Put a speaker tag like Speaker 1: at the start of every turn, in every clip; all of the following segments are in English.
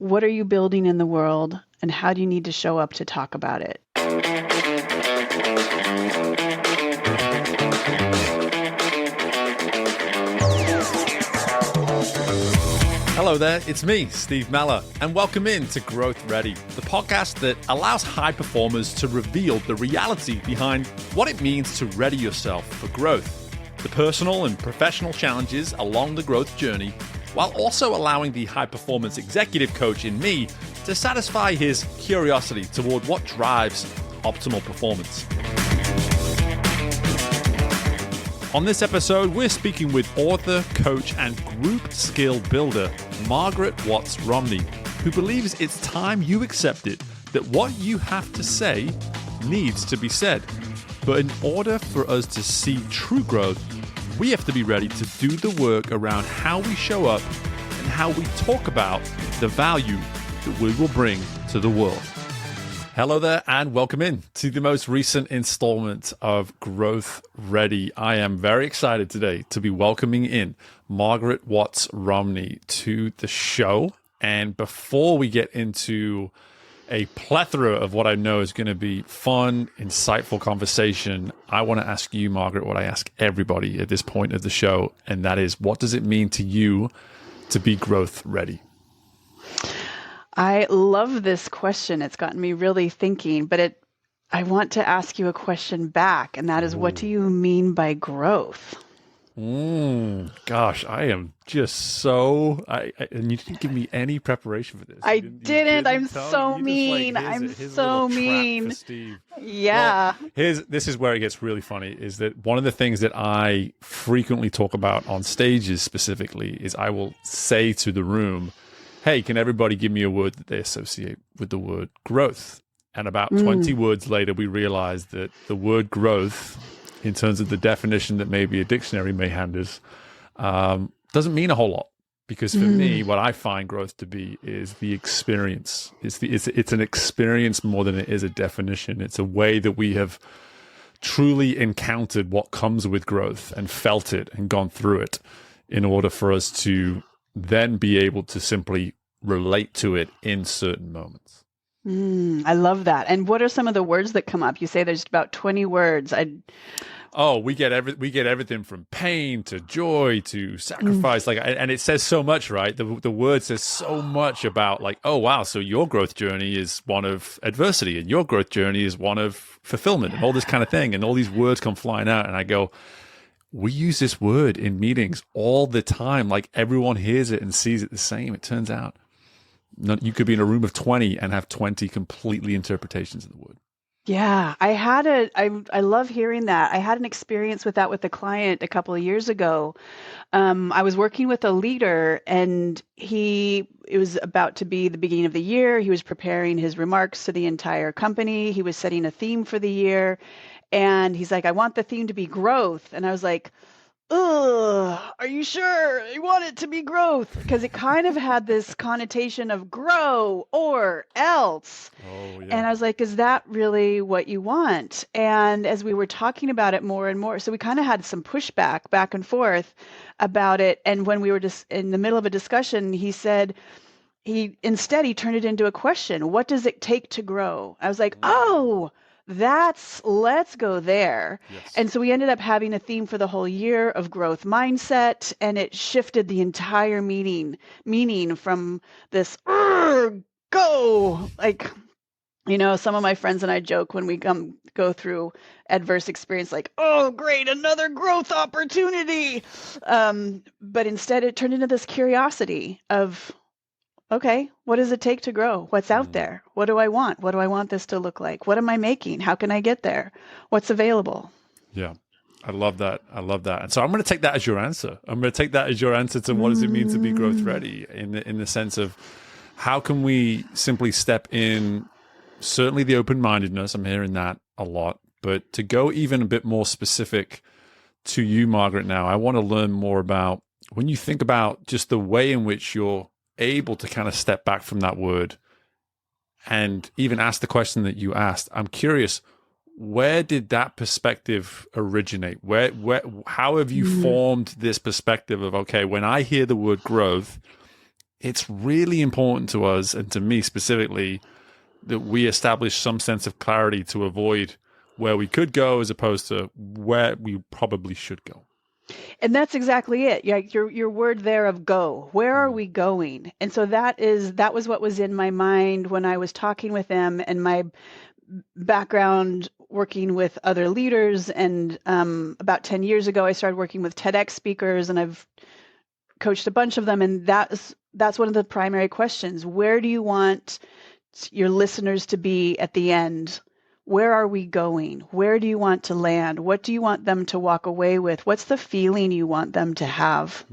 Speaker 1: What are you building in the world, and how do you need to show up to talk about it?
Speaker 2: Hello there, it's me, Steve Mellor, and welcome in to Growth Ready, the podcast that allows high performers to reveal the reality behind what it means to ready yourself for growth, the personal and professional challenges along the growth journey, while also allowing the high performance executive coach in me to satisfy his curiosity toward what drives optimal performance. On this episode, we're speaking with author, coach, and group skill builder, Margaret Watts Romney, who believes it's time you accepted that what you have to say needs to be said. But in order for us to see true growth, we have to be ready to do the work around how we show up and how we talk about the value that we will bring to the world. Hello there, and welcome in to the most recent installment of Growth Ready. I am very excited today to be welcoming in Margaret Watts Romney to the show. And before we get into a plethora of what I know is going to be fun, insightful conversation, I want to ask you, Margaret, what I ask everybody at this point of the show, and that is, what does it mean to you to be growth ready?
Speaker 1: I love this question. It's gotten me really thinking, but I want to ask you a question back, and that is, what do you mean by growth?
Speaker 2: Gosh, I am just so, and you didn't give me any preparation for this.
Speaker 1: I didn't. I'm so mean. I'm so mean. Yeah.
Speaker 2: Well, this is where it gets really funny, is that one of the things that I frequently talk about on stages specifically is I will say to the room, hey, can everybody give me a word that they associate with the word growth? And about 20 words later, we realize that the word growth, in terms of the definition that maybe a dictionary may hand us, doesn't mean a whole lot. Because for me, what I find growth to be is the experience. It's an experience more than it is a definition. It's a way that we have truly encountered what comes with growth and felt it and gone through it in order for us to then be able to simply relate to it in certain moments.
Speaker 1: I love that. And what are some of the words that come up? You say there's about 20 words.
Speaker 2: We get everything from pain to joy to sacrifice. And it says so much, right? The word says so much about, like, oh wow, so your growth journey is one of adversity, and your growth journey is one of fulfillment, and all this kind of thing. And all these words come flying out, and I go, we use this word in meetings all the time. Like, everyone hears it and sees it the same. It turns out you could be in a room of 20 and have 20 completely interpretations of the word.
Speaker 1: Yeah, I love hearing that. I had an experience with that with a client a couple of years ago. I was working with a leader, and it was about to be the beginning of the year. He was preparing his remarks to the entire company. He was setting a theme for the year. And he's like, I want the theme to be growth. And I was like, ugh, are you sure you want it to be growth? Because it kind of had this connotation of grow or else.
Speaker 2: Oh, yeah.
Speaker 1: And I was like, is that really what you want? And as we were talking about it more and more, so we kind of had some pushback back and forth about it. And when we were just in the middle of a discussion, he said, he turned it into a question. What does it take to grow? I was like, let's go there.
Speaker 2: Yes.
Speaker 1: And so we ended up having a theme for the whole year of growth mindset, and it shifted the entire meaning from this go, like, some of my friends and I joke when we go through adverse experience, like, oh great, another growth opportunity, but instead it turned into this curiosity of, okay, what does it take to grow? What's out there? What do I want? What do I want this to look like? What am I making? How can I get there? What's available?
Speaker 2: Yeah, I love that. And so I'm going to take that as your answer. I'm going to take that as your answer to what does it mean to be growth ready, in the sense of how can we simply step in, certainly the open-mindedness, I'm hearing that a lot, but to go even a bit more specific to you, Margaret, now, I want to learn more about, when you think about just the way in which you're able to kind of step back from that word and even ask the question that you asked. I'm curious, where did that perspective originate? How have you formed this perspective of, okay, when I hear the word growth, it's really important to us, and to me specifically, that we establish some sense of clarity to avoid where we could go as opposed to where we probably should go.
Speaker 1: And that's exactly it. Yeah, your word there of go. Where are we going? And so that was what was in my mind when I was talking with them, and my background working with other leaders. And about 10 years ago, I started working with TEDx speakers, and I've coached a bunch of them. And that's one of the primary questions. Where do you want your listeners to be at the end? Where are we going? Where do you want to land? What do you want them to walk away with? What's the feeling you want them to have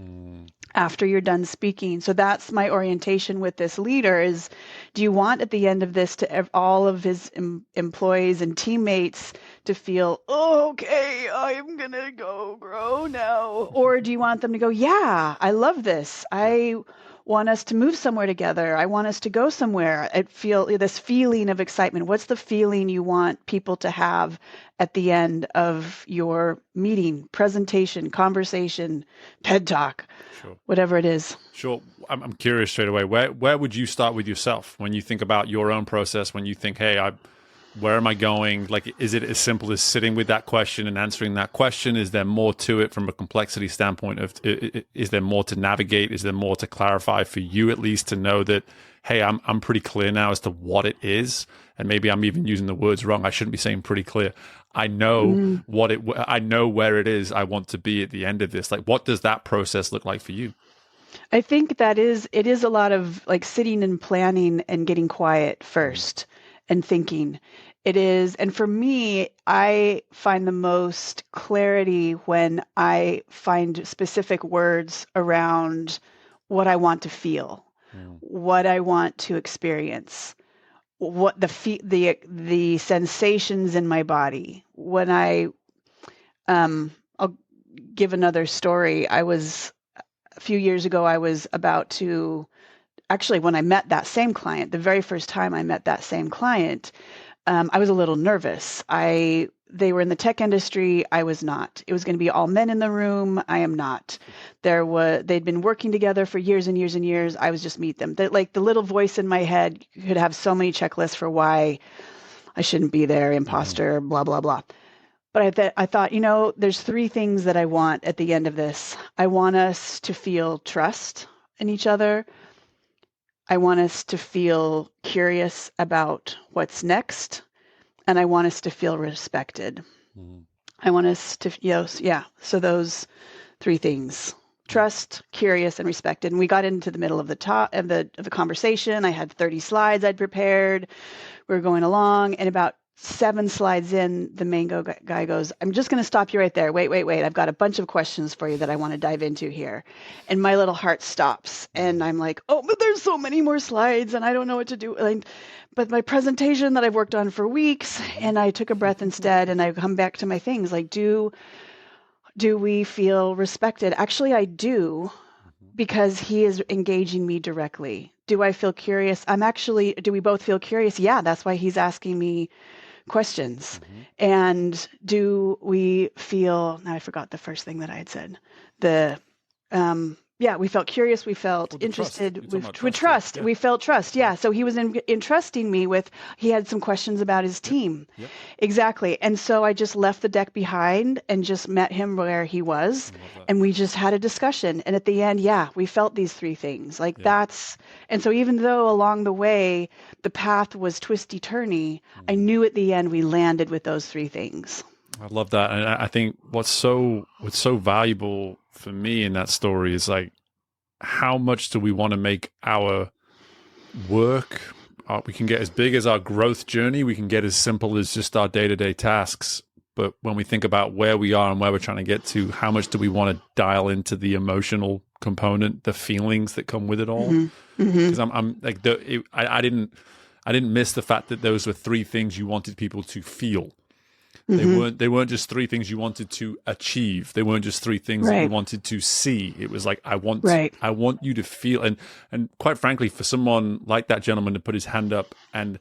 Speaker 1: after you're done speaking? So that's my orientation with this leader is, do you want at the end of this to all of his employees and teammates to feel, oh, okay, I'm going to go grow now? Or do you want them to go, yeah, I love this. I want us to move somewhere together. I want us to go somewhere. I feel this feeling of excitement. What's the feeling you want people to have at the end of your meeting, presentation, conversation, TED Talk, whatever it is?
Speaker 2: Sure. I'm curious straight away. Where would you start with yourself when you think about your own process? When you think, hey, where am I going? Like, is it as simple as sitting with that question and answering that question? Is there more to it from a complexity standpoint? Is there more to navigate? Is there more to clarify for you, at least, to know that, hey, I'm pretty clear now as to what it is? And maybe I'm even using the words wrong. I shouldn't be saying pretty clear. I know I know where it is I want to be at the end of this. Like, what does that process look like for you?
Speaker 1: I think it is a lot of like sitting and planning and getting quiet first and thinking. It is. And for me, I find the most clarity when I find specific words around what I want to feel, what I want to experience, what the sensations in my body. When I'll give another story. A few years ago, I was about to, actually, when I met that same client, the very first time I met that same client, I was a little nervous. They were in the tech industry. I was not. It was going to be all men in the room. I am not. They'd been working together for years and years and years. I was just meet them. Like the little voice in my head could have so many checklists for why I shouldn't be there, imposter, blah, blah, blah. But I thought, there's three things that I want at the end of this. I want us to feel trust in each other. I want us to feel curious about what's next, and I want us to feel respected. I want us to, so those three things: trust, curious, and respected. And we got into the middle of the conversation. I had 30 slides I'd prepared. We were going along, and about 7 slides in, the main guy goes, I'm just going to stop you right there. Wait. I've got a bunch of questions for you that I want to dive into here. And my little heart stops. And I'm like, oh, but there's so many more slides and I don't know what to do. But my presentation that I've worked on for weeks, and I took a breath instead, and I come back to my things like, do we feel respected? Actually, I do, because he is engaging me directly. Do I feel curious? Do we both feel curious? Yeah, that's why he's asking me questions. And do we feel, now I forgot the first thing that I had said. We felt curious. We felt interested. We trust. Yeah. We felt trust. Yeah. So he was entrusting me with, he had some questions about his team. Yep. Exactly. And so I just left the deck behind and just met him where he was. And we just had a discussion. And at the end, we felt these three things. And so even though along the way, the path was twisty-turny, I knew at the end we landed with those three things.
Speaker 2: I love that. And I think what's so valuable for me in that story is like, how much do we want to make our work? We can get as big as our growth journey. We can get as simple as just our day-to-day tasks. But when we think about where we are and where we're trying to get to, how much do we want to dial into the emotional component, the feelings that come with it all? Because I'm like, I didn't miss the fact that those were three things you wanted people to feel. They weren't just three things you wanted to achieve. They weren't just three things that you wanted to see. It was like, I want you to feel. And quite frankly, for someone like that gentleman to put his hand up and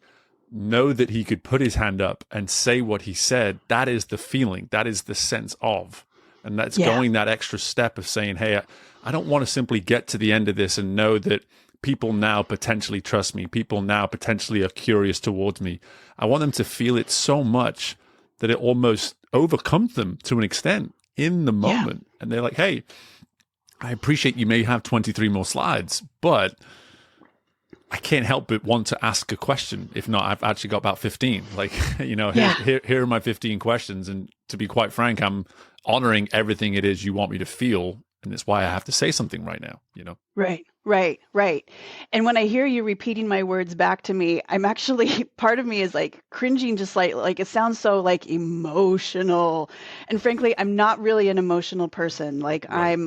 Speaker 2: know that he could put his hand up and say what he said, that is the feeling. That is the sense of. And that's going that extra step of saying, hey, I don't want to simply get to the end of this and know that people now potentially trust me. People now potentially are curious towards me. I want them to feel it so much that it almost overcomes them to an extent in the moment. Yeah. And they're like, hey, I appreciate you may have 23 more slides, but I can't help but want to ask a question. If not, I've actually got about 15. Like, here are my 15 questions. And to be quite frank, I'm honoring everything it is you want me to feel. And it's why I have to say something right now,
Speaker 1: Right. And when I hear you repeating my words back to me, I'm actually, part of me is like cringing, just like it sounds so like emotional. And frankly, I'm not really an emotional person. Like right.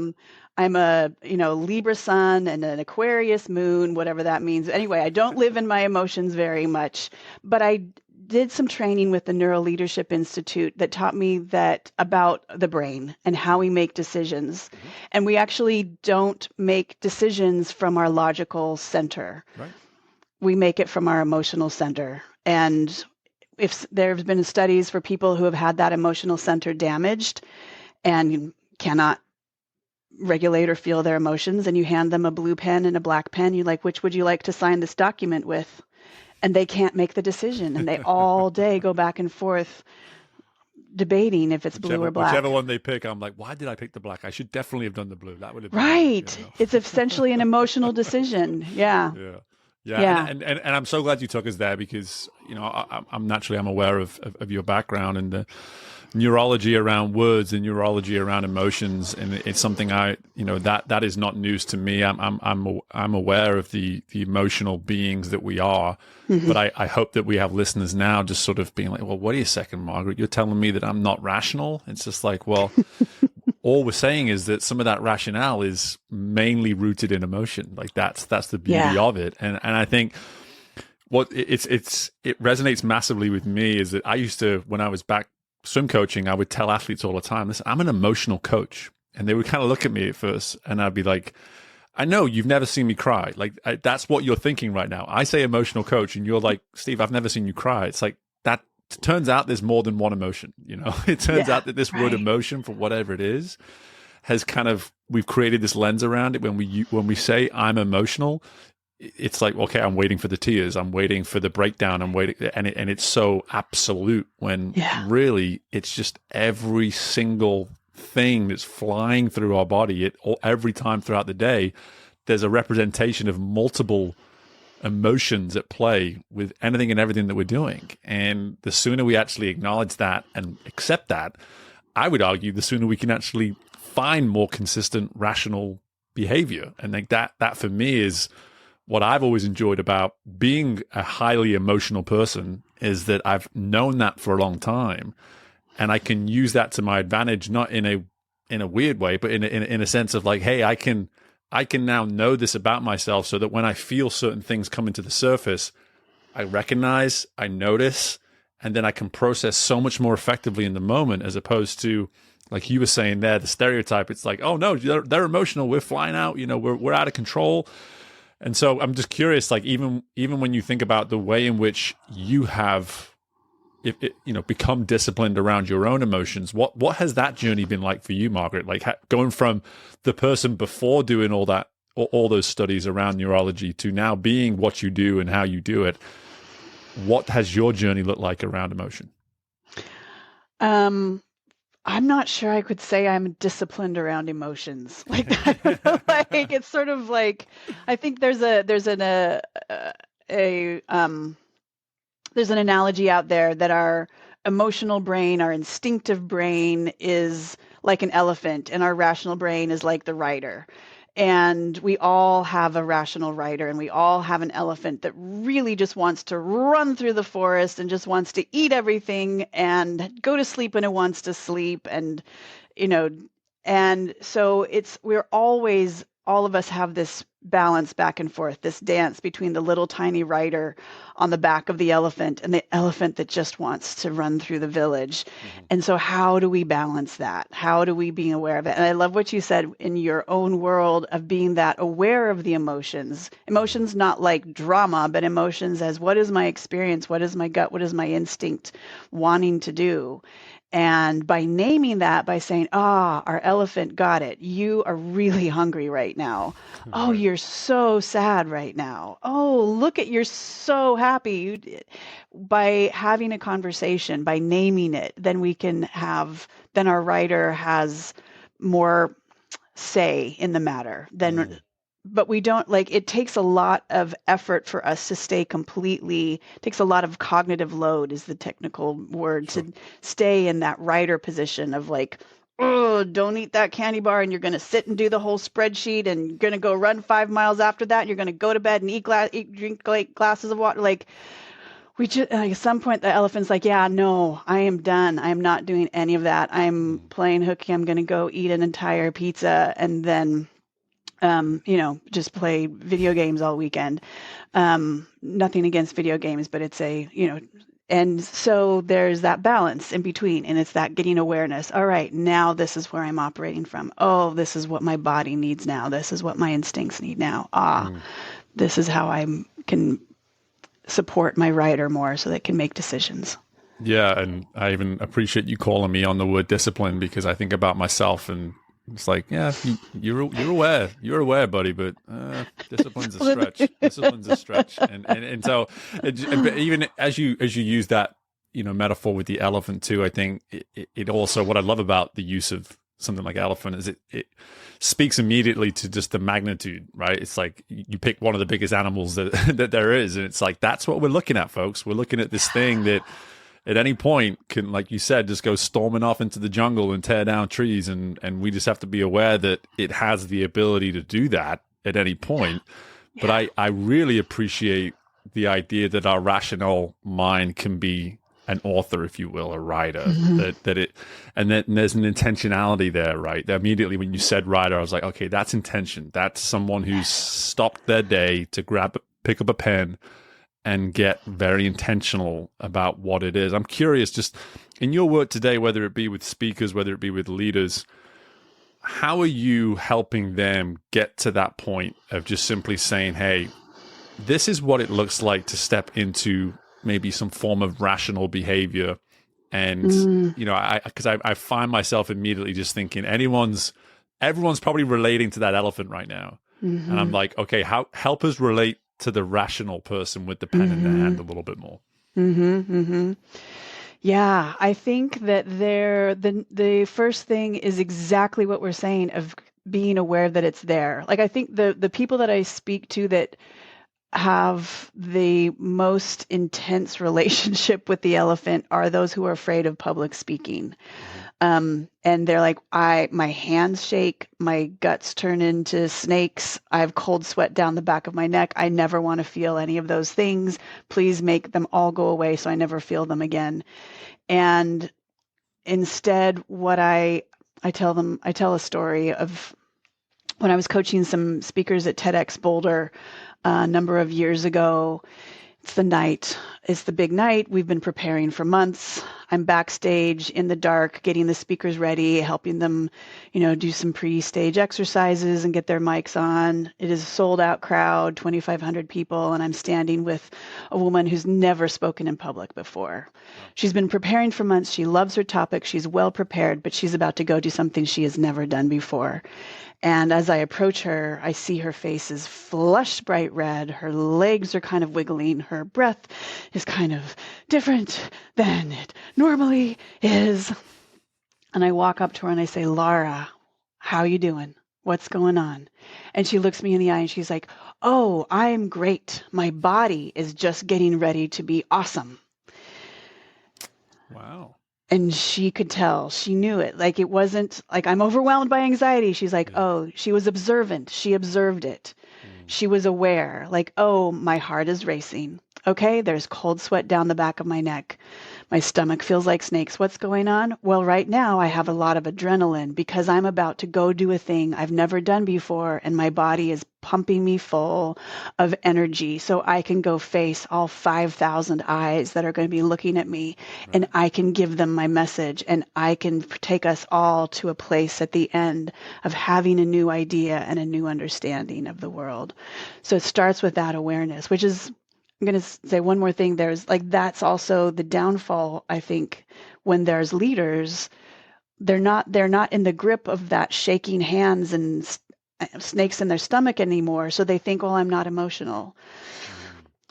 Speaker 1: I'm a, Libra sun and an Aquarius moon, whatever that means. Anyway, I don't live in my emotions very much, but I did some training with the Neuro Leadership Institute that taught me that about the brain and how we make decisions. Mm-hmm. And we actually don't make decisions from our logical center. Right. We make it from our emotional center. And if there's been studies for people who have had that emotional center damaged and cannot regulate or feel their emotions, and you hand them a blue pen and a black pen, you're like, which would you like to sign this document with? And they can't make the decision. And they all day go back and forth debating if it's blue or black.
Speaker 2: Whichever one they pick, I'm like, why did I pick the black? I should definitely have done the blue. That would have been
Speaker 1: right. It's essentially an emotional decision. Yeah.
Speaker 2: And I'm so glad you took us there because, I'm aware of your background and the neurology around words and neurology around emotions, and it's something that is not news to me. I'm aware of the emotional beings that we are, mm-hmm. but I hope that we have listeners now just sort of being like, well, wait a second, Margaret, you're telling me that I'm not rational? It's just like, well, all we're saying is that some of that rationale is mainly rooted in emotion. Like that's the beauty of it, and I think. What it resonates massively with me is that I used to, when I was back swim coaching, I would tell athletes all the time, listen, I'm an emotional coach. And they would kind of look at me at first and I'd be like, I know you've never seen me cry. Like that's what you're thinking right now. I say emotional coach and you're like, Steve, I've never seen you cry. It's like that turns out there's more than one emotion. It turns out that this word emotion, for whatever it is, has we've created this lens around it. When we say I'm emotional, it's like, okay, I'm waiting for the tears. I'm waiting for the breakdown. I'm waiting. And it's so absolute when really it's just every single thing that's flying through our body. Every time throughout the day, there's a representation of multiple emotions at play with anything and everything that we're doing. And the sooner we actually acknowledge that and accept that, I would argue the sooner we can actually find more consistent, rational behavior. And like that for me is what I've always enjoyed about being a highly emotional person, is that I've known that for a long time, and I can use that to my advantage, not in a weird way, but in a sense of like, hey, I can now know this about myself, so that when I feel certain things coming to the surface, I recognize, I notice, and then I can process so much more effectively in the moment, as opposed to, like you were saying there, the stereotype. It's like, oh no, they're emotional, we're flying out, we're out of control. And so I'm just curious, like even when you think about the way in which you have, become disciplined around your own emotions, what has that journey been like for you, Margaret? Like going from the person before doing all that, all those studies around neurology, to now being what you do and how you do it. What has your journey looked like around emotion?
Speaker 1: I'm not sure I could say I'm disciplined around emotions. Like it's sort of like, I think there's an analogy out there that our emotional brain, our instinctive brain, is like an elephant, and our rational brain is like the rider. And we all have a rational rider, and we all have an elephant that really just wants to run through the forest and just wants to eat everything and go to sleep when it wants to sleep. And, and so we're always, all of us have this balance back and forth, this dance between the little tiny rider on the back of the elephant and the elephant that just wants to run through the village. Mm-hmm. And so how do we balance that? How do we be aware of it? And I love what you said in your own world of being that aware of the emotions. Emotions not like drama, but emotions as, what is my experience? What is my gut? What is my instinct wanting to do? And by naming that, by saying, our elephant got it. You are really hungry right now. Oh,
Speaker 2: Right.
Speaker 1: you're so sad right now. Oh, look at, you're so happy. By having a conversation, by naming it, then then our writer has more say in the matter than, but we don't, like, it takes a lot of effort for us to stay completely, takes a lot of cognitive load is the technical word,
Speaker 2: Sure.
Speaker 1: to stay in that writer position of like, oh, don't eat that candy bar, and you're going to sit and do the whole spreadsheet, and you're going to go run 5 miles after that, and you're going to go to bed and drink like glasses of water. Like, we just, like, at some point the elephant's like, yeah, no, I am done. I am not doing any of that. I'm playing hooky. I'm going to go eat an entire pizza and then just play video games all weekend. Nothing against video games, but it's and so there's that balance in between, and it's that getting awareness. All right, now this is where I'm operating from. Oh, this is what my body needs now. This is what my instincts need now. This is how I can support my writer more so they can make decisions.
Speaker 2: Yeah, and I even appreciate you calling me on the word discipline, because I think about myself and it's like, yeah, you're aware, buddy, but discipline's a stretch. Discipline's a stretch, and so but even as you use that metaphor with the elephant too, I think it also, what I love about the use of something like elephant is it speaks immediately to just the magnitude, right? It's like you pick one of the biggest animals that there is, and it's like that's what we're looking at, folks. We're looking at this thing that at any point can, like you said, just go storming off into the jungle and tear down trees. And we just have to be aware that it has the ability to do that at any point. Yeah. But I really appreciate the idea that our rational mind can be an author, if you will, a writer, and there's an intentionality there, right? That immediately when you said writer, I was like, okay, that's intention. That's someone who's stopped their day to pick up a pen and get very intentional about what it is. I'm curious, just in your work today, whether it be with speakers, whether it be with leaders, how are you helping them get to that point of just simply saying, hey, this is what it looks like to step into maybe some form of rational behavior? And, because I find myself immediately just thinking everyone's probably relating to that elephant right now. And I'm like, okay, help us relate to the rational person with the pen in their hand a little bit more.
Speaker 1: Yeah, I think that the first thing is exactly what we're saying, of being aware that it's there. Like, I think the people that I speak to that have the most intense relationship with the elephant are those who are afraid of public speaking. And they're like, my hands shake, my guts turn into snakes, I have cold sweat down the back of my neck. I never want to feel any of those things. Please make them all go away so I never feel them again. And instead, what I tell them, I tell a story of when I was coaching some speakers at TEDx Boulder a number of years ago. It's the night. It's the big night. We've been preparing for months. I'm backstage in the dark, getting the speakers ready, helping them, do some pre-stage exercises and get their mics on. It is a sold-out crowd, 2,500 people, and I'm standing with a woman who's never spoken in public before. She's been preparing for months. She loves her topic. She's well prepared, but she's about to go do something she has never done before. And as I approach her, I see her face is flushed bright red. Her legs are kind of wiggling. Her breath is kind of different than it normally is. And I walk up to her and I say, Laura, how you doing? What's going on? And she looks me in the eye and she's like, oh, I'm great. My body is just getting ready to be awesome.
Speaker 2: Wow.
Speaker 1: And she could tell, she knew it. Like, it wasn't like I'm overwhelmed by anxiety. She's like, oh, she was observant. She observed it. She was aware, like, oh, my heart is racing. Okay, there's cold sweat down the back of my neck. My stomach feels like snakes. What's going on? Well, right now I have a lot of adrenaline because I'm about to go do a thing I've never done before, and my body is pumping me full of energy so I can go face all 5,000 eyes that are going to be looking at me, and I can give them my message, and I can take us all to a place at the end of having a new idea and a new understanding of the world. So it starts with that awareness, which is I'm going to say one more thing. There's like, that's also the downfall, I think, when there's leaders, they're not in the grip of that shaking hands and snakes in their stomach anymore. So they think, well, I'm not emotional.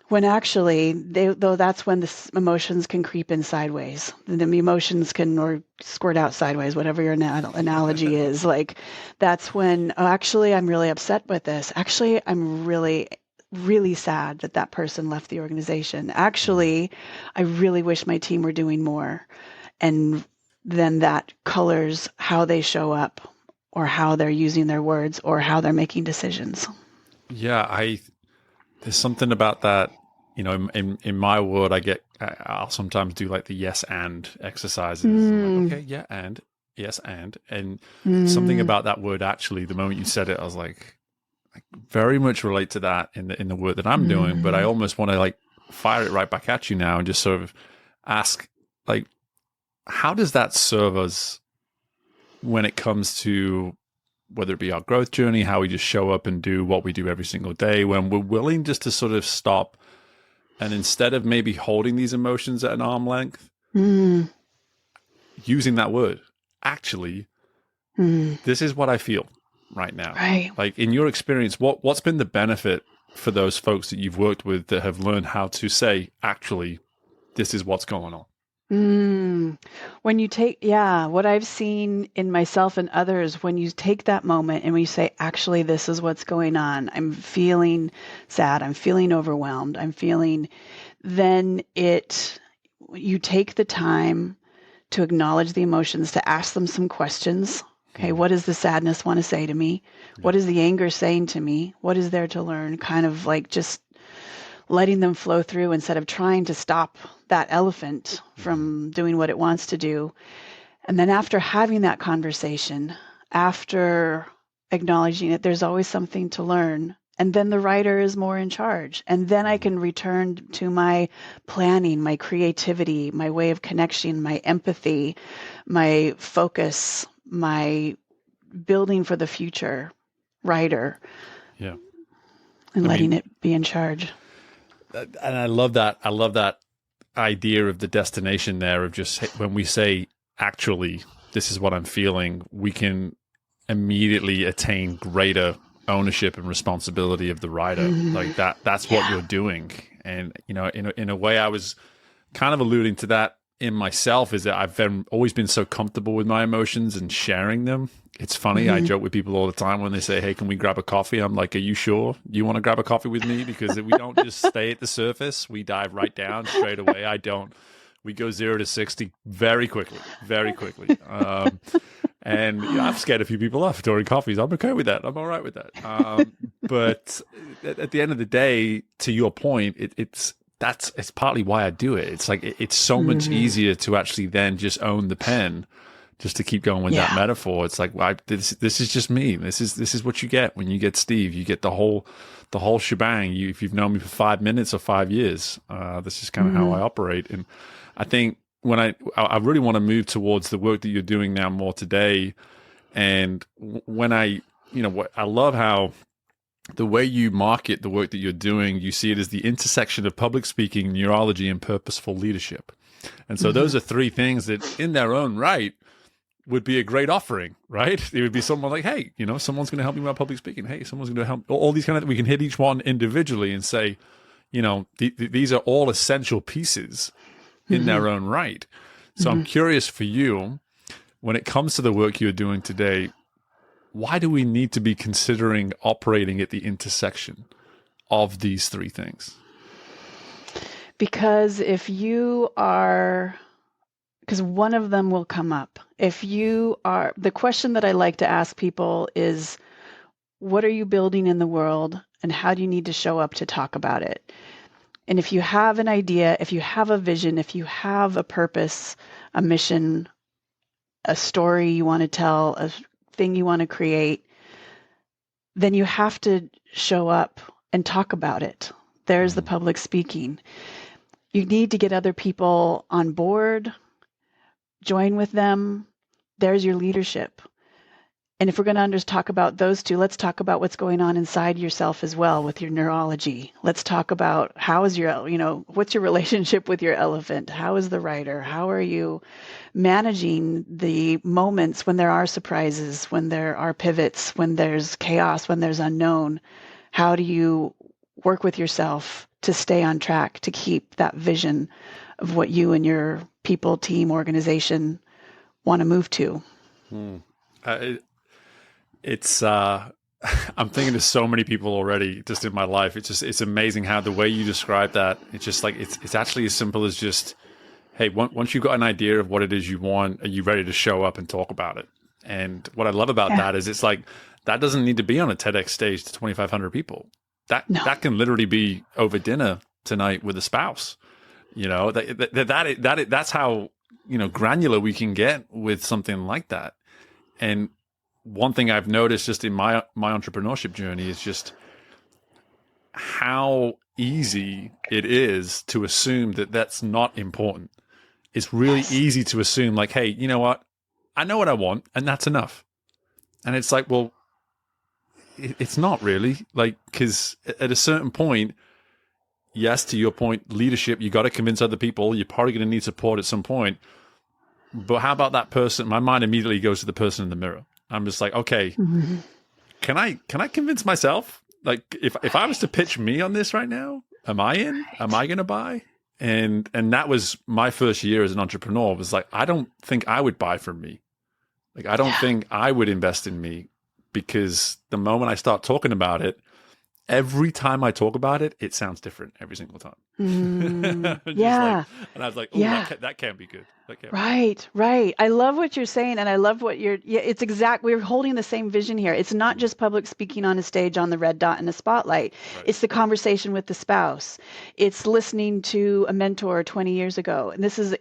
Speaker 1: When actually, though that's when the emotions can creep in sideways. The emotions can, or squirt out sideways, whatever your analogy is. Like, that's when, oh, actually, I'm really upset with this. Actually, I'm really, really sad that that person left the organization. Actually, I really wish my team were doing more. And then that colors how they show up, or how they're using their words, or how they're making decisions.
Speaker 2: Yeah, there's something about that. In my world, I'll sometimes do like the yes and exercises. I'm like, okay, yeah, and yes, and something about that word. Actually, the moment you said it, I was like, I very much relate to that in the work that I'm doing. But I almost want to like fire it right back at you now and just sort of ask, like, how does that serve us when it comes to whether it be our growth journey, how we just show up and do what we do every single day, when we're willing just to sort of stop and instead of maybe holding these emotions at an arm length, using that word, actually, this is what I feel right now.
Speaker 1: Right.
Speaker 2: Like, in your experience, what's been the benefit for those folks that you've worked with that have learned how to say, actually, this is what's going on?
Speaker 1: When you take, what I've seen in myself and others, when you take that moment and when you say, actually, this is what's going on, I'm feeling sad, I'm feeling overwhelmed, then you take the time to acknowledge the emotions, to ask them some questions. Okay, what does the sadness want to say to me? What is the anger saying to me? What is there to learn? Kind of like just letting them flow through instead of trying to stop that elephant from doing what it wants to do. And then after having that conversation, after acknowledging it, there's always something to learn. And then the writer is more in charge. And then I can return to my planning, my creativity, my way of connection, my empathy, my focus, my building for the future writer.
Speaker 2: Yeah.
Speaker 1: And letting it be in charge.
Speaker 2: And I love that. I love that idea of the destination there, of just when we say, actually, this is what I'm feeling, we can immediately attain greater ownership and responsibility of the writer. Like that's what you're doing. And, in a way, I was kind of alluding to that in myself, is that I've always been so comfortable with my emotions and sharing them. It's funny. I joke with people all the time when they say, hey, can we grab a coffee? I'm like, are you sure you want to grab a coffee with me? Because we don't just stay at the surface. We dive right down straight away. We go 0 to 60 very quickly. And I've scared a few people off during coffees. I'm okay with that. I'm all right with that. But at the end of the day, to your point, it's partly why I do it. It's like, it's so much easier to actually then just own the pen, just to keep going with that metaphor. It's like, this is just me. This is what you get when you get Steve. You get the whole shebang. If you've known me for 5 minutes or 5 years, this is kind of how I operate. And I think when I really want to move towards the work that you're doing now more today. And when I love how the way you market the work that you're doing, you see it as the intersection of public speaking, neurology, and purposeful leadership. And so those are three things that in their own right would be a great offering, right? It would be someone like, hey, someone's going to help me with public speaking. Hey, someone's going to help. All these kind of, we can hit each one individually and say, these are all essential pieces in their own right. So I'm curious for you, when it comes to the work you're doing today, why do we need to be considering operating at the intersection of these three things?
Speaker 1: Because because one of them will come up. The question that I like to ask people is, what are you building in the world, and how do you need to show up to talk about it? And if you have an idea, if you have a vision, if you have a purpose, a mission, a story you want to tell, a thing you want to create, then you have to show up and talk about it. There's the public speaking. You need to get other people on board, join with them. There's your leadership. And if we're going to talk about those two, let's talk about what's going on inside yourself as well with your neurology. Let's talk about how is your, what's your relationship with your elephant? How is the writer? How are you managing the moments when there are surprises, when there are pivots, when there's chaos, when there's unknown? How do you work with yourself to stay on track, to keep that vision of what you and your people, team, organization want to move to?
Speaker 2: It's I'm thinking of so many people already just in my life. It's amazing how the way you describe that, it's just like it's actually as simple as just, hey, once you've got an idea of what it is you want, are you ready to show up and talk about it? And what I love about that is it's like that doesn't need to be on a TEDx stage to 2,500 people. That can literally be over dinner tonight with a spouse. That's how granular we can get with something like that. And one thing I've noticed just in my entrepreneurship journey is just how easy it is to assume that that's not important. It's really easy to assume like, hey, you know what? I know what I want and that's enough. And it's like, well, it's not really, like, because at a certain point, yes, to your point, leadership, you got to convince other people. You're probably going to need support at some point. But how about that person? My mind immediately goes to the person in the mirror. I'm just like, okay, can I convince myself? Like, if I was to pitch me on this right now, am I in? Am I going to buy? And that was my first year as an entrepreneur. It was like, I don't think I would buy from me. Like, I don't think I would invest in me, because the moment I start talking about it, every time I talk about it, it sounds different every single time.
Speaker 1: And
Speaker 2: I was like, oh, that can't be good.
Speaker 1: Right. I love what you're saying, and I love what it's we're holding the same vision here. It's not just public speaking on a stage on the red dot in a spotlight. Right. It's the conversation with the spouse. It's listening to a mentor 20 years ago. And this is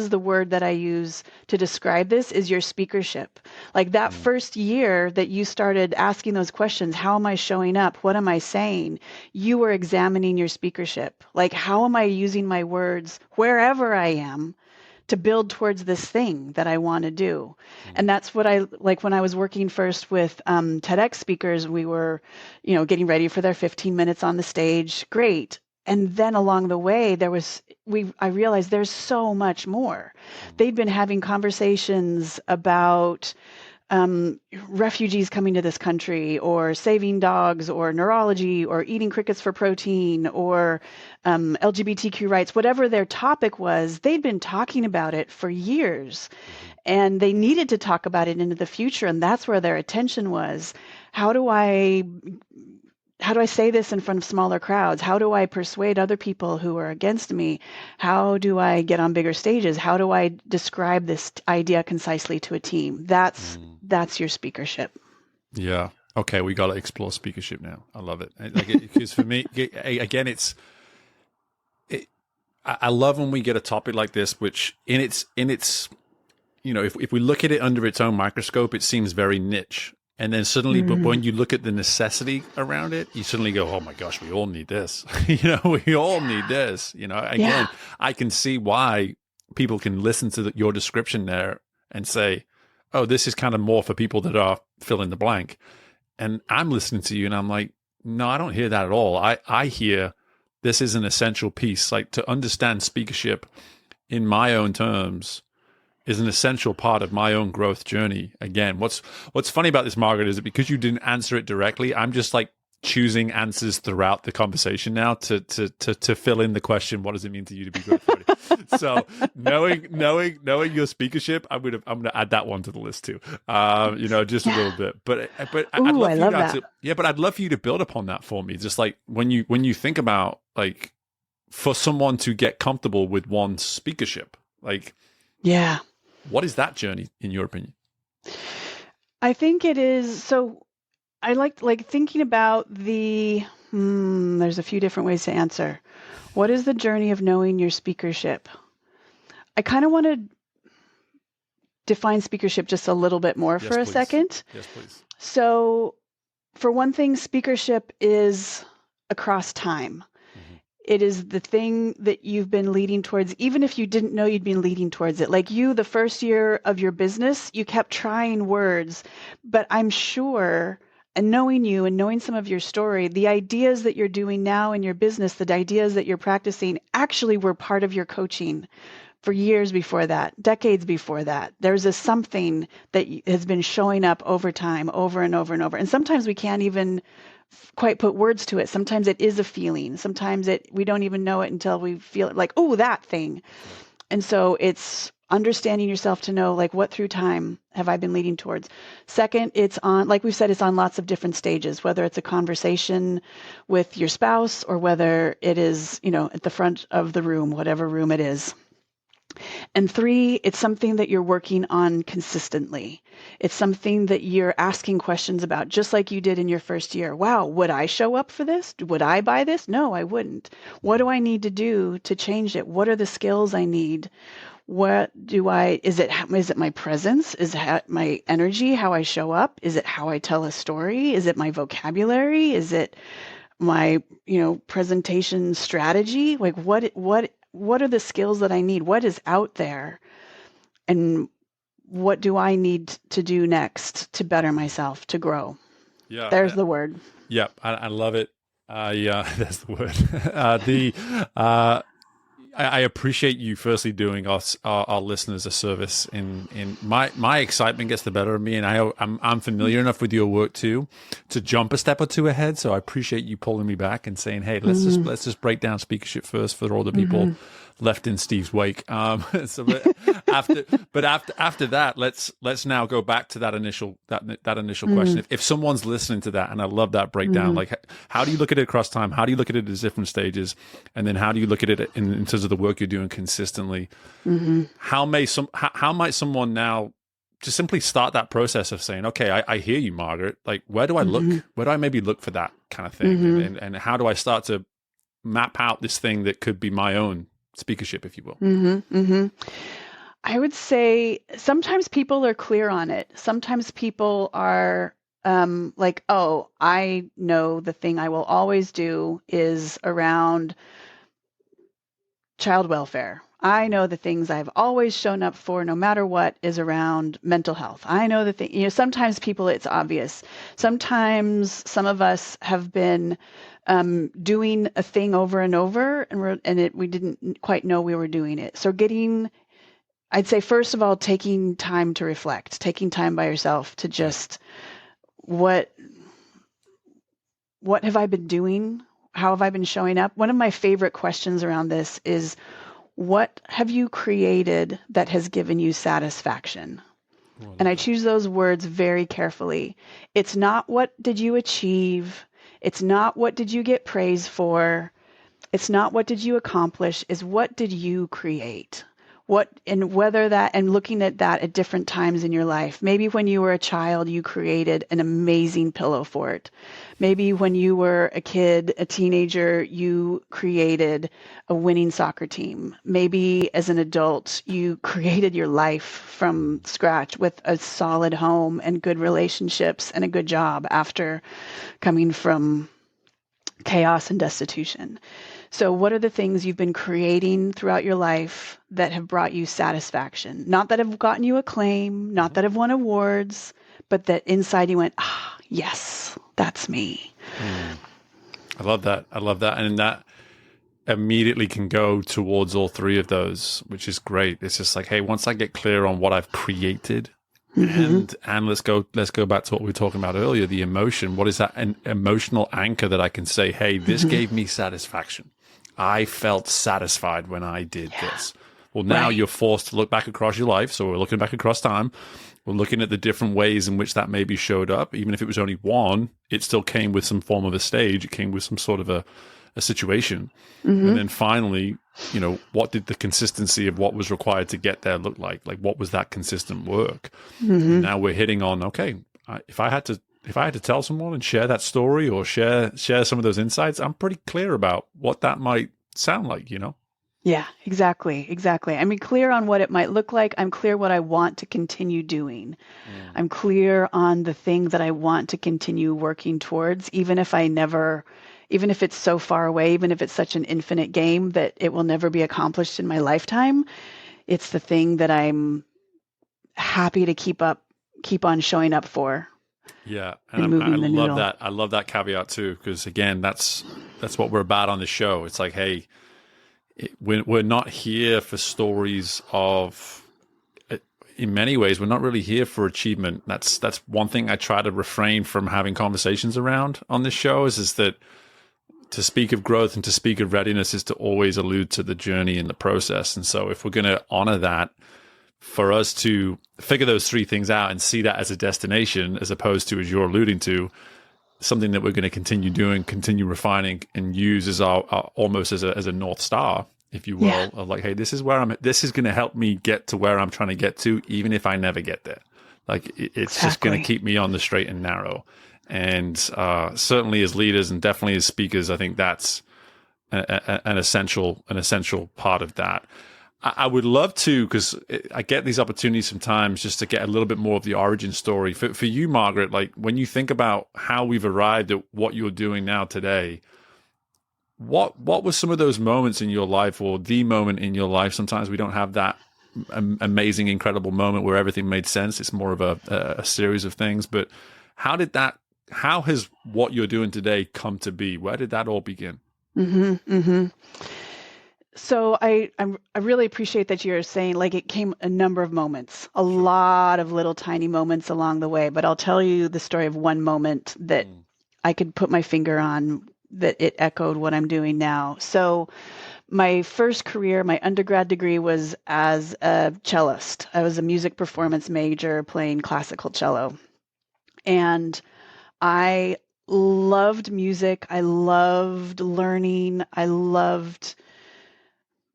Speaker 1: the word that I use to describe this, is your speakership. Like that first year that you started asking those questions, how am I showing up? What am I saying? You were examining your speakership. Like, how am I using my words wherever I am to build towards this thing that I want to do? And that's what I like when I was working first with TEDx speakers. We were, getting ready for their 15 minutes on the stage. Great. And then along the way, I realized there's so much more. They'd been having conversations about refugees coming to this country, or saving dogs, or neurology, or eating crickets for protein, or LGBTQ rights, whatever their topic was. They'd been talking about it for years, and they needed to talk about it into the future. And that's where their attention was. How do I say this in front of smaller crowds? How do I persuade other people who are against me? How do I get on bigger stages? How do I describe this idea concisely to a team? That's your speakership.
Speaker 2: Yeah. Okay, we got to explore speakership now. I love it. Because for me, again, I love when we get a topic like this, which in its if we look at it under its own microscope, it seems very niche. And then suddenly, but when you look at the necessity around it, you suddenly go, oh my gosh, we all need this. We all need this. Again, I can see why people can listen to your description there and say, oh, this is kind of more for people that are fill in the blank. And I'm listening to you and I'm like, no, I don't hear that at all. I hear this is an essential piece. Like, to understand speakership in my own terms is an essential part of my own growth journey. Again, what's funny about this, Margaret, is that because you didn't answer it directly, I'm just like choosing answers throughout the conversation now to fill in the question, what does it mean to you to be growth ready? So knowing your speakership, I'm going to add that one to the list too. Just a little bit. But I'd love for you to build upon that for me. Just like when you think about, like, for someone to get comfortable with one's speakership, like, what is that journey in your opinion?
Speaker 1: I think it is. So I like thinking about there's a few different ways to answer. What is the journey of knowing your speakership? I kind of want to define speakership just a little bit more for a second.
Speaker 2: Yes, please.
Speaker 1: So for one thing, speakership is across time. It is the thing that you've been leading towards, even if you didn't know you'd been leading towards it. Like you, the first year of your business, you kept trying words, but I'm sure, and knowing you and knowing some of your story, the ideas that you're doing now in your business, the ideas that you're practicing actually were part of your coaching for years before that, decades before that. There's a something that has been showing up over time, over and over and over. And sometimes we can't even quite put words to it. Sometimes it is a feeling. Sometimes we don't even know it until we feel it, like, oh, that thing. And so it's understanding yourself to know, like, what through time have I been leading towards? Second, it's on, like we've said, it's on lots of different stages, whether it's a conversation with your spouse or whether it is, at the front of the room, whatever room it is. And three, it's something that you're working on consistently. It's something that you're asking questions about, just like you did in your first year. Wow, would I show up for this? Would I buy this? No, I wouldn't. What do I need to do to change it? What are the skills I need? Is it my presence? Is it my energy, how I show up? Is it how I tell a story? Is it my vocabulary? Is it my, presentation strategy? Like what are the skills that I need? What is out there? And what do I need to do next to better myself, to grow?
Speaker 2: Yeah.
Speaker 1: There's the word.
Speaker 2: Yeah, I love it. Yeah, that's the word. I appreciate you firstly doing us our listeners a service. In my excitement gets the better of me, and I'm familiar enough with your work too to jump a step or two ahead. So I appreciate you pulling me back and saying, "Hey, let's just break down Speakership first for all the people left in Steve's wake." After that, let's now go back to that initial question. If someone's listening to that, and I love that breakdown, like how do you look at it across time? How do you look at it as different stages? And then how do you look at it in terms of the work you're doing consistently? How might someone now just simply start that process of saying, okay, I hear you, Margaret. Like, where do I look? Where do I maybe look for that kind of thing? And how do I start to map out this thing that could be my own speakership, if you will?
Speaker 1: I would say sometimes people are clear on it. Sometimes people are like, oh, I know the thing I will always do is around child welfare. I know the things I've always shown up for, no matter what, is around mental health. I know the thing, sometimes people, it's obvious. Sometimes some of us have been doing a thing over and over, and we didn't quite know we were doing it. So I'd say, first of all, taking time to reflect, taking time by yourself to just, what have I been doing? How have I been showing up? One of my favorite questions around this is, what have you created that has given you satisfaction? And I choose those words very carefully. It's not what did you achieve. It's not what did you get praise for. It's not what did you accomplish. It's what did you create? And looking at that at different times in your life. Maybe when you were a child, you created an amazing pillow fort. Maybe when you were a kid, a teenager, you created a winning soccer team. Maybe as an adult, you created your life from scratch with a solid home and good relationships and a good job after coming from chaos and destitution. So what are the things you've been creating throughout your life that have brought you satisfaction? Not that have gotten you acclaim, not that have won awards, but that inside you went, yes, that's me.
Speaker 2: I love that. And that immediately can go towards all three of those, which is great. It's just like, hey, once I get clear on what I've created, and let's go back to what we were talking about earlier, the emotion. What is that an emotional anchor that I can say, hey, this gave me satisfaction. I felt satisfied when I did this. Well, now you're forced to look back across your life. So we're looking back across time. We're looking at the different ways in which that maybe showed up. Even if it was only one, it still came with some form of a stage. It came with some sort of a situation. And then finally, what did the consistency of what was required to get there look like? Like, what was that consistent work? Now we're hitting on, okay, if I had to tell someone and share that story or share some of those insights, I'm pretty clear about what that might sound like,
Speaker 1: Yeah, exactly. I'm clear on what it might look like. I'm clear what I want to continue doing. I'm clear on the thing that I want to continue working towards, even if I never even if it's so far away, even if it's such an infinite game that it will never be accomplished in my lifetime, it's the thing that I'm happy to keep on showing up for.
Speaker 2: Yeah,
Speaker 1: and
Speaker 2: and I
Speaker 1: moving the
Speaker 2: love
Speaker 1: needle.
Speaker 2: that. I love that caveat too, because again, that's what we're about on the show. It's like, hey, we're not here for stories of. In many ways, we're not really here for achievement. That's one thing I try to refrain from having conversations around on this show is that to speak of growth and to speak of readiness is to always allude to the journey and the process. And so if we're going to honor that, for us to figure those three things out and see that as a destination, as opposed to, as you're alluding to, something that we're going to continue doing, continue refining, and use as our almost as a North Star, if you will,
Speaker 1: Yeah.
Speaker 2: of like, hey, this is where I'm at. This is going to help me get to where I'm trying to get to, even if I never get there. Like it's just going to keep me on the straight and narrow. And certainly as leaders and definitely as speakers, I think that's an essential part of that. I would love to, because I get these opportunities sometimes just to get a little bit more of the origin story. For you, Margaret, like when you think about how we've arrived at what you're doing now today, what were some of those moments in your life, or the moment in your life? Sometimes we don't have that amazing, incredible moment where everything made sense. It's more of a series of things. But how has what you're doing today come to be? Where did that all begin?
Speaker 1: So I really appreciate that you're saying, like, it came a number of moments, a lot of little tiny moments along the way. But I'll tell you the story of one moment that I could put my finger on, that it echoed what I'm doing now. So my first career, my undergrad degree, was as a cellist. I was a music performance major playing classical cello. And I loved music. I loved learning. I loved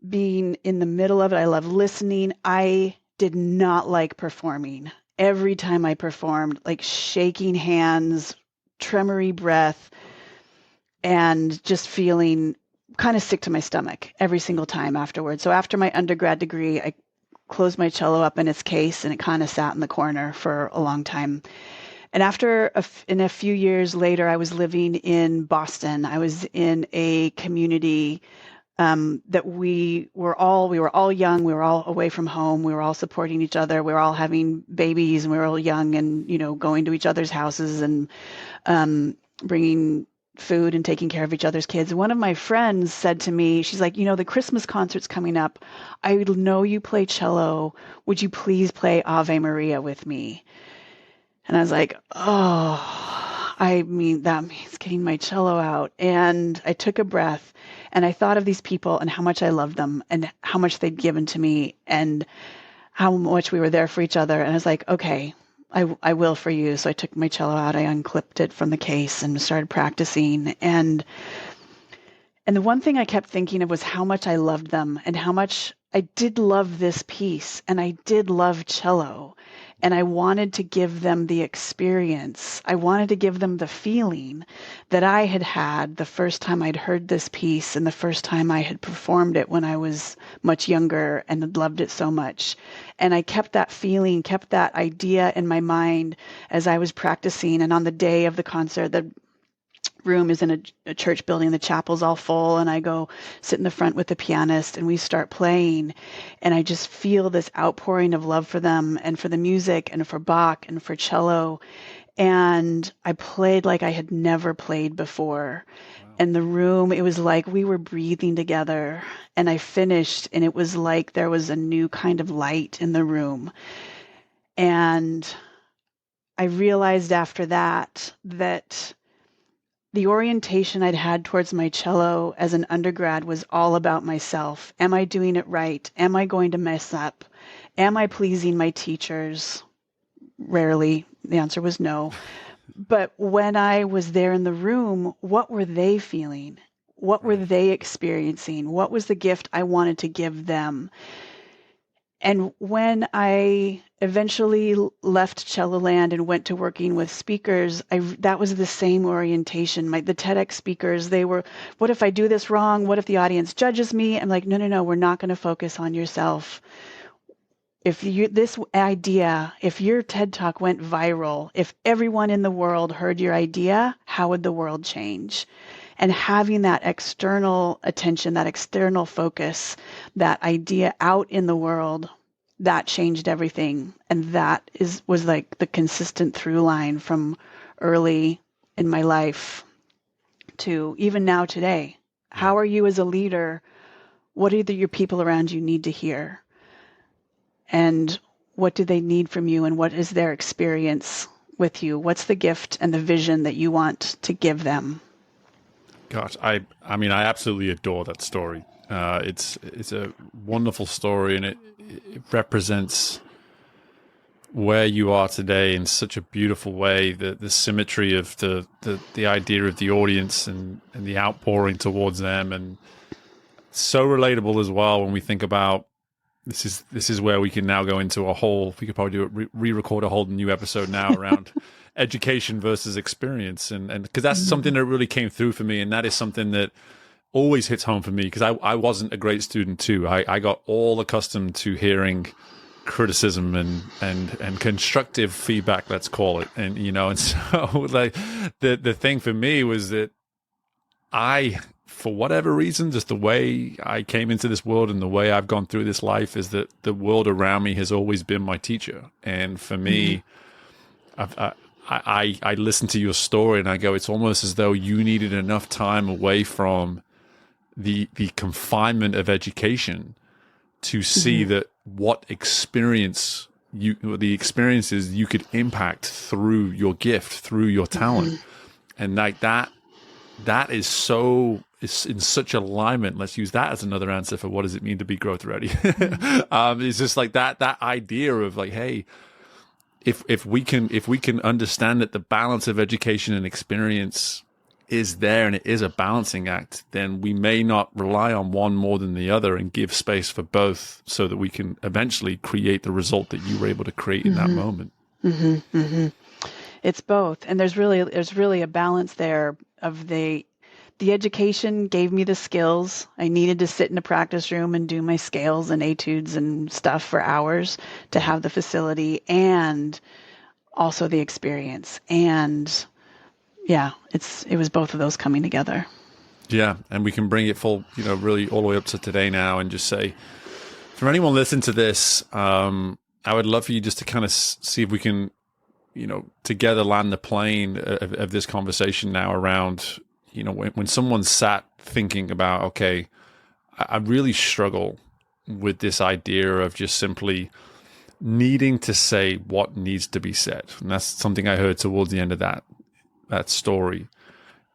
Speaker 1: being in the middle of it. I loved listening. I did not like performing. Every time I performed, like shaking hands, tremory breath, and just feeling kind of sick to my stomach every single time afterwards. So after my undergrad degree, I closed my cello up in its case, and it kind of sat in the corner for a long time. And in a few years later, I was living in Boston. I was in a community that we were all young. We were all away from home. We were all supporting each other. We were all having babies, and we were all young, and going to each other's houses and bringing food and taking care of each other's kids. One of my friends said to me, she's like, the Christmas concert's coming up. I know you play cello. Would you please play Ave Maria with me? And I was like, oh, that means getting my cello out. And I took a breath, and I thought of these people and how much I loved them and how much they'd given to me and how much we were there for each other. And I was like, okay, I will for you. So I took my cello out, I unclipped it from the case and started practicing. And the one thing I kept thinking of was how much I loved them and how much I did love this piece, and I did love cello. And I wanted to give them the experience. I wanted to give them the feeling that I had had the first time I'd heard this piece and the first time I had performed it when I was much younger and had loved it so much. And I kept that feeling, kept that idea in my mind as I was practicing. And on the day of the concert, the room is in a church building, the chapel's all full, and I go sit in the front with the pianist, and we start playing, and I just feel this outpouring of love for them and for the music and for Bach and for cello. And I played like I had never played before. Wow. And the room, it was like we were breathing together. And I finished, and it was like there was a new kind of light in the room. And I realized after that the orientation I'd had towards my cello as an undergrad was all about myself. Am I doing it right? Am I going to mess up? Am I pleasing my teachers? Rarely. The answer was no. But when I was there in the room, what were they feeling? What were they experiencing? What was the gift I wanted to give them? And when I eventually left Cello Land and went to working with speakers, that was the same orientation. The TEDx speakers, they were, what if I do this wrong? What if the audience judges me? I'm like, no, we're not going to focus on yourself. If your TED Talk went viral, if everyone in the world heard your idea, how would the world change? And having that external attention, that external focus, that idea out in the world, that changed everything. And that was like the consistent through line from early in my life to even now today. How are you as a leader? What do your people around you need to hear? And what do they need from you? And what is their experience with you? What's the gift and the vision that you want to give them?
Speaker 2: Gosh, I mean, I absolutely adore that story. It's a wonderful story, and it represents where you are today in such a beautiful way. The symmetry of the idea of the audience and the outpouring towards them, and so relatable as well when we think about this is where we can now go into a whole. We could probably do re-record a whole new episode now around education versus experience, and because that's something that really came through for me, and that is something that always hits home for me because I wasn't a great student too. I got all accustomed to hearing criticism and constructive feedback, let's call it, and and so like the thing for me was that for whatever reason, just the way I came into this world and the way I've gone through this life is that the world around me has always been my teacher. And for me, I listen to your story and I go, it's almost as though you needed enough time away from the confinement of education to see that the experiences you could impact through your gift, through your talent. And like that is so, it's in such alignment. Let's use that as another answer for what does it mean to be growth ready. It's just like that idea of like, hey, if we can understand that the balance of education and experience is there and it is a balancing act, then we may not rely on one more than the other and give space for both so that we can eventually create the result that you were able to create in that moment.
Speaker 1: It's both. And there's really a balance there of the education gave me the skills. I needed to sit in a practice room and do my scales and etudes and stuff for hours to have the facility, and also the experience. And yeah, it was both of those coming together.
Speaker 2: Yeah, and we can bring it full, really all the way up to today now and just say, for anyone listening to this, I would love for you just to kind of see if we can, together land the plane of this conversation now around, when someone's sat thinking about, okay, I really struggle with this idea of just simply needing to say what needs to be said. And that's something I heard towards the end of that story,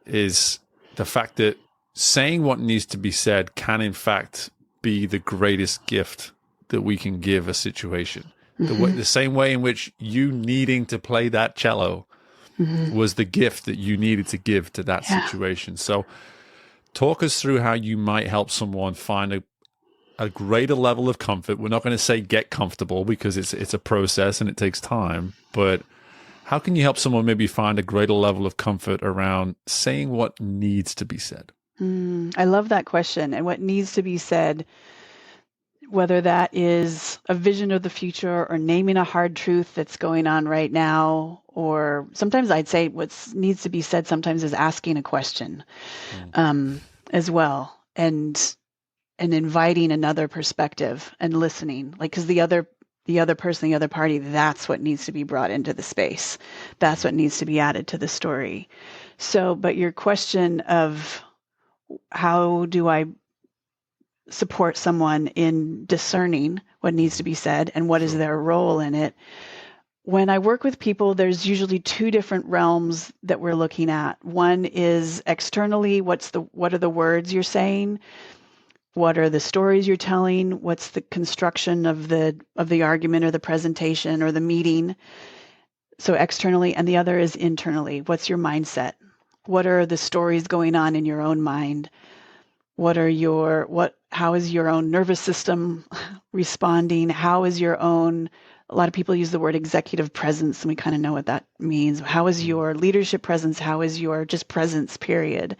Speaker 2: is the fact that saying what needs to be said can in fact be the greatest gift that we can give a situation. The same way in which you needing to play that cello was the gift that you needed to give to that situation. So talk us through how you might help someone find a greater level of comfort. We're not going to say get comfortable because it's a process and it takes time, but how can you help someone maybe find a greater level of comfort around saying what needs to be said?
Speaker 1: I love that question. And what needs to be said, whether that is a vision of the future or naming a hard truth that's going on right now, or sometimes I'd say what needs to be said sometimes is asking a question as well, and inviting another perspective and listening, because the other person, the other party, that's what needs to be brought into the space. That's what needs to be added to the story. So, but your question of how do I support someone in discerning what needs to be said and what is their role in it? When I work with people, there's usually two different realms that we're looking at. One is externally, what are the words you're saying? What are the stories you're telling? What's the construction of the argument or the presentation or the meeting? So externally, and the other is internally. What's your mindset? What are the stories going on in your own mind? How is your own nervous system responding? How is your own, a lot of people use the word executive presence, and we kind of know what that means. How is your leadership presence? How is your just presence, period?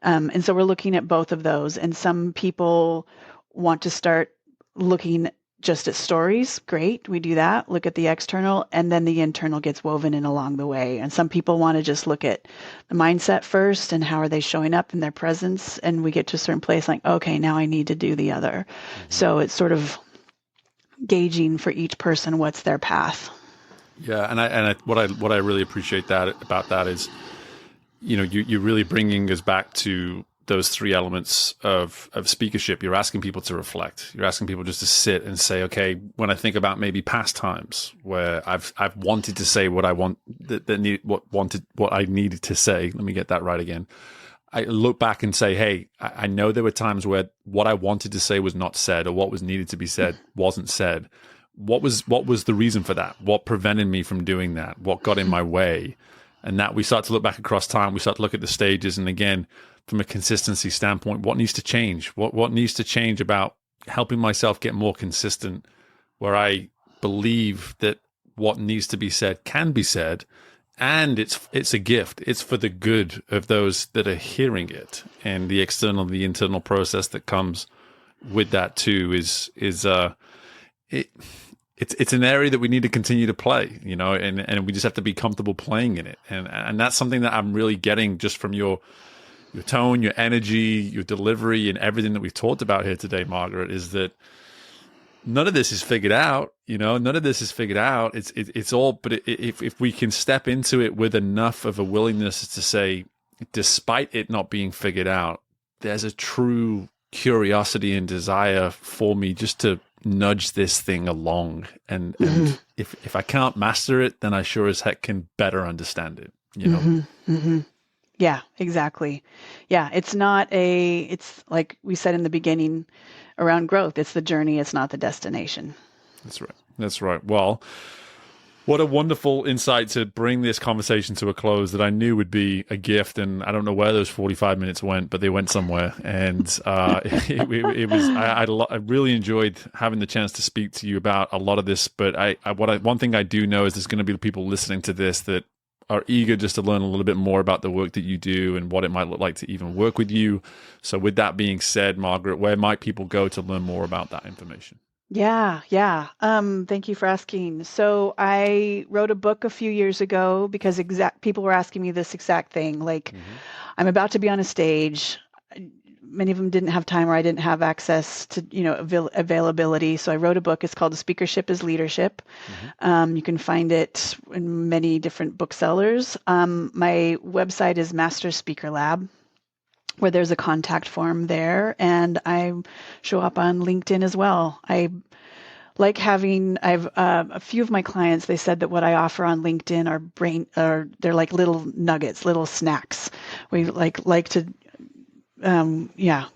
Speaker 1: And so we're looking at both of those. And some people want to start looking just at stories, great, we do that. Look at the external, and then the internal gets woven in along the way. And some people want to just look at the mindset first and how are they showing up in their presence, and we get to a certain place like, okay, now I need to do the other. So it's sort of gauging for each person what's their path.
Speaker 2: Yeah, and what I really appreciate about that is, you're really bringing us back to those three elements of speakership. You're asking people to reflect. You're asking people just to sit and say, okay, when I think about maybe past times where I've wanted to say what I want, what I needed to say. Let me get that right again. I look back and say, hey, I know there were times where what I wanted to say was not said, or what was needed to be said wasn't said. What was the reason for that? What prevented me from doing that? What got in my way? And that we start to look back across time. We start to look at the stages, and again, from a consistency standpoint, what needs to change? What needs to change about helping myself get more consistent, where I believe that what needs to be said can be said, and it's a gift. It's for the good of those that are hearing it, and the internal process that comes with that too it's an area that we need to continue to play, and we just have to be comfortable playing in it, and that's something that I'm really getting just from your tone, your energy, your delivery, and everything that we've talked about here today, Margaret, is that none of this is figured out. None of this is figured out. It's all, but if we can step into it with enough of a willingness to say, despite it not being figured out, there's a true curiosity and desire for me just to nudge this thing along. And if I can't master it, then I sure as heck can better understand it,
Speaker 1: Yeah, exactly. Yeah, it's like we said in the beginning around growth, it's the journey, it's not the destination.
Speaker 2: That's right. Well, what a wonderful insight to bring this conversation to a close that I knew would be a gift. And I don't know where those 45 minutes went, but they went somewhere. And it was, I really enjoyed having the chance to speak to you about a lot of this. But one thing I do know is there's going to be people listening to this that are eager just to learn a little bit more about the work that you do and what it might look like to even work with you. So with that being said, Margaret, where might people go to learn more about that information?
Speaker 1: Yeah. Thank you for asking. So I wrote a book a few years ago because people were asking me this exact thing. Like, I'm about to be on a stage. Many of them didn't have time, or I didn't have access to, availability. So I wrote a book. It's called Speakership is Leadership. You can find it in many different booksellers. My website is Master Speaker Lab, where there's a contact form there, and I show up on LinkedIn as well. I've a few of my clients, they said that what I offer on LinkedIn they're like little nuggets, little snacks. We like to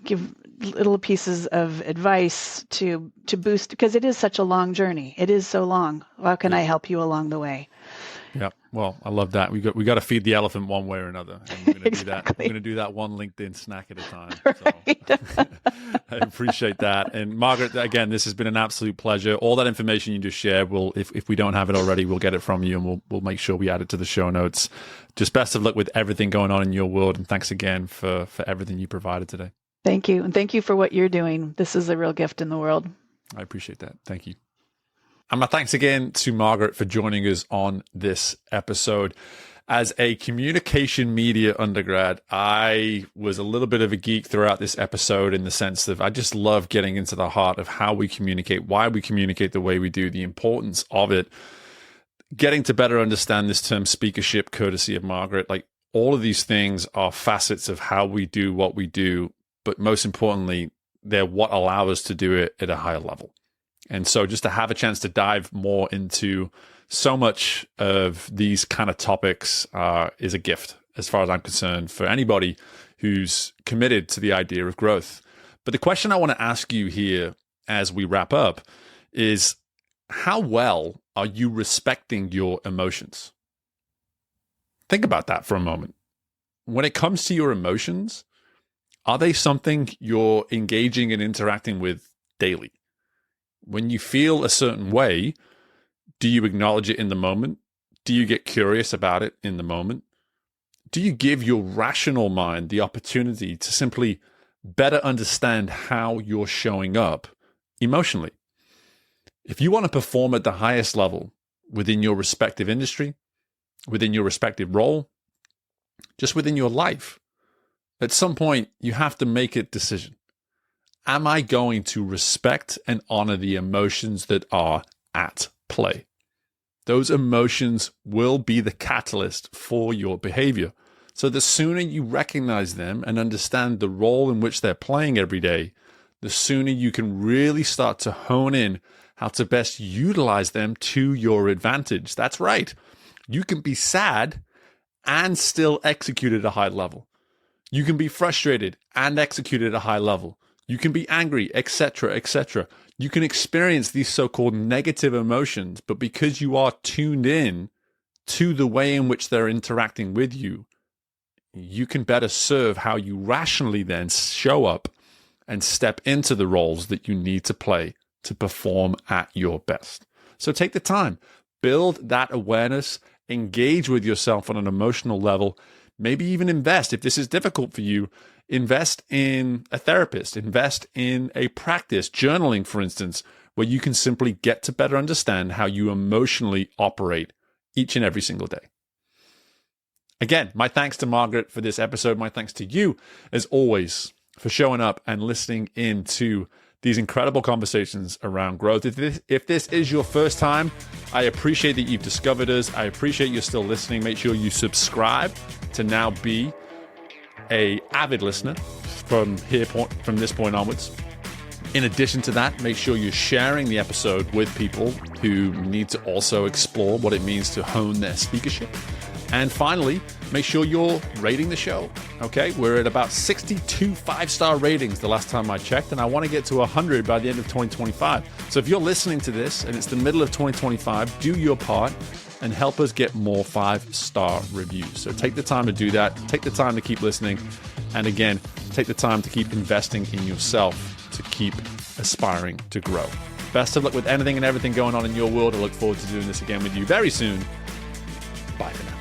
Speaker 1: give little pieces of advice to boost, because it is such a long journey. It is so long. How can I help you along the way?
Speaker 2: Yeah. Well, I love that. We got to feed the elephant one way or another. And we're going to do that.
Speaker 1: Exactly.
Speaker 2: We're going to do that one LinkedIn snack at a time.
Speaker 1: Right.
Speaker 2: So I appreciate that. And Margaret, again, this has been an absolute pleasure. All that information you just shared, if we don't have it already, we'll get it from you, and we'll make sure we add it to the show notes. Just best of luck with everything going on in your world, and thanks again for everything you provided today.
Speaker 1: Thank you. And thank you for what you're doing. This is a real gift in the world.
Speaker 2: I appreciate that. Thank you. And my thanks again to Margaret for joining us on this episode. As a communication media undergrad, I was a little bit of a geek throughout this episode, in the sense that I just love getting into the heart of how we communicate, why we communicate the way we do, the importance of it, getting to better understand this term speakership, courtesy of Margaret. Like, all of these things are facets of how we do what we do, but most importantly, they're what allow us to do it at a higher level. And so just to have a chance to dive more into so much of these kind of topics is a gift, as far as I'm concerned, for anybody who's committed to the idea of growth. But the question I want to ask you here as we wrap up is, how well are you respecting your emotions? Think about that for a moment. When it comes to your emotions, are they something you're engaging and interacting with daily? When you feel a certain way, do you acknowledge it in the moment? Do you get curious about it in the moment? Do you give your rational mind the opportunity to simply better understand how you're showing up emotionally? If you want to perform at the highest level within your respective industry, within your respective role, just within your life, at some point you have to make a decision. Am I going to respect and honor the emotions that are at play? Those emotions will be the catalyst for your behavior. So the sooner you recognize them and understand the role in which they're playing every day, the sooner you can really start to hone in how to best utilize them to your advantage. That's right. You can be sad and still execute at a high level. You can be frustrated and execute at a high level. You can be angry, etc., etc. You can experience these so-called negative emotions, but because you are tuned in to the way in which they're interacting with you, you can better serve how you rationally then show up and step into the roles that you need to play to perform at your best. So take the time, build that awareness, engage with yourself on an emotional level, maybe even invest. If this is difficult for you, invest in a therapist, invest in a practice, journaling, for instance, where you can simply get to better understand how you emotionally operate each and every single day. Again, my thanks to Margaret for this episode. My thanks to you, as always, for showing up and listening into these incredible conversations around growth. If this is your first time, I appreciate that you've discovered us. I appreciate you're still listening. Make sure you subscribe to now be an avid listener from this point onwards. In addition to that, make sure you're sharing the episode with people who need to also explore what it means to hone their speakership. And finally, make sure you're rating the show. Okay, we're at about 62 5-star ratings the last time I checked, and I want to get to 100 by the end of 2025. So if you're listening to this and it's the middle of 2025, do your part and help us get more 5-star reviews. So take the time to do that. Take the time to keep listening. And again, take the time to keep investing in yourself to keep aspiring to grow. Best of luck with anything and everything going on in your world. I look forward to doing this again with you very soon. Bye for now.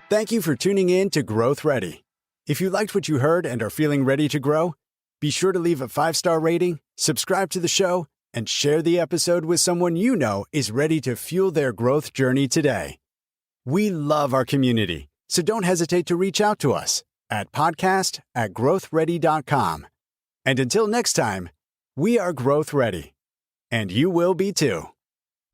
Speaker 3: Thank you for tuning in to Growth Ready. If you liked what you heard and are feeling ready to grow, be sure to leave a 5-star rating, subscribe to the show, and share the episode with someone you know is ready to fuel their growth journey today. We love our community, so don't hesitate to reach out to us at podcast@growthready.com. And until next time, we are Growth Ready, and you will be too.